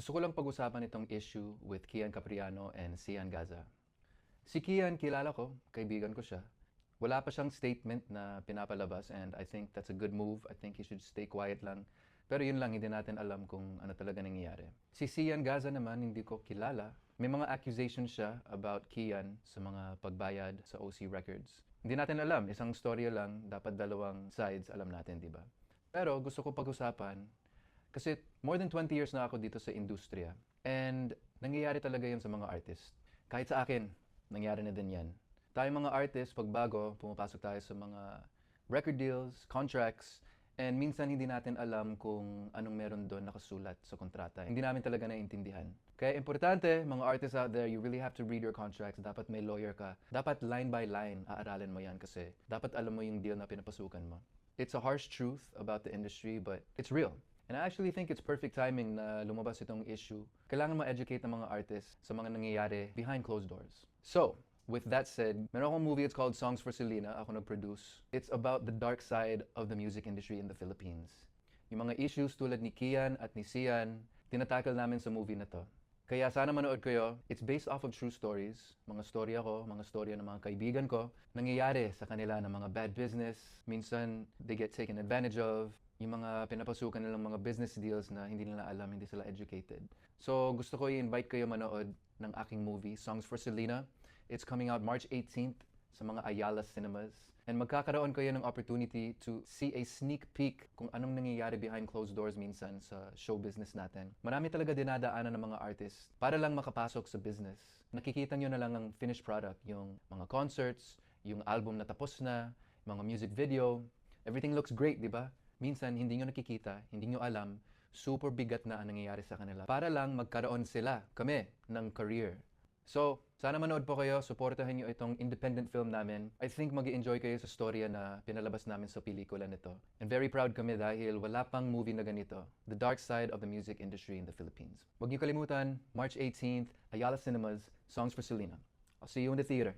Gusto ko lang pag-usapan itong issue with Kian Capriano and Sian Gaza. Si Kian, kilala ko, kaibigan ko siya. Wala pa siyang statement na pinapalabas and I think that's a good move. I think he should stay quiet lang. Pero yun lang, hindi natin alam kung ano talaga nangyayari. Si Sian Gaza naman, hindi ko kilala. May mga accusations siya about Kian sa mga pagbayad sa OC Records. Hindi natin alam, isang storya lang, dapat dalawang sides alam natin, di ba? Pero gusto ko pag-usapan kasi more than 20 years na ako dito sa industriya. And nangyayari talaga yan sa mga artist. Kahit sa akin, nangyari na din yan. Tayo mga artist, pag bago, pumapasok tayo sa mga record deals, contracts, and minsan hindi natin alam kung anong meron doon nakasulat sa kontrata. Hindi namin talaga naiintindihan. Kaya importante, mga artists out there, you really have to read your contracts. Dapat may lawyer ka. Dapat line by line, aaralin mo yan kasi dapat alam mo yung deal na pinapasukan mo. It's a harsh truth about the industry, but it's real. And I actually think it's perfect timing na lumabas itong issue. Kailangan ma-educate ng mga artists sa mga nangyayari behind closed doors. So, with that said, meron akong movie, it's called Songs for Selena. Ako nag-produce. It's about the dark side of the music industry in the Philippines. Yung mga issues tulad ni Kian at ni Sian, tinatakal namin sa movie na to. Kaya sana manood kayo. It's based off of true stories. Mga storya ko, mga storya ng mga kaibigan ko. Nangyayari sa kanila ng mga bad business. Minsan, they get taken advantage of. Yung mga pinapasukan nilang mga business deals na hindi nila alam, hindi sila educated. So gusto ko i-invite kayo manood ng aking movie, Songs for Selena. It's coming out March 18th sa mga Ayala Cinemas. And magkakaroon kayo ng opportunity to see a sneak peek kung anong nangyayari behind closed doors minsan sa show business natin. Marami talaga dinadaanan ng mga artists para lang makapasok sa business. Nakikita nyo na lang ang finished product, yung mga concerts, yung album na tapos na, mga music video. Everything looks great, di ba? Minsan, hindi nyo nakikita, hindi nyo alam, super bigat na ang nangyayari sa kanila. Para lang magkaroon sila, kami, ng career. So, sana manood po kayo, supportahan nyo itong independent film namin. I think mag-enjoy kayo sa storya na pinalabas namin sa pelikula nito. And very proud kami dahil wala pang movie na ganito. The dark side of the music industry in the Philippines. Huwag nyo kalimutan, March 18th, Ayala Cinemas, Songs for Selena. I'll see you in the theater.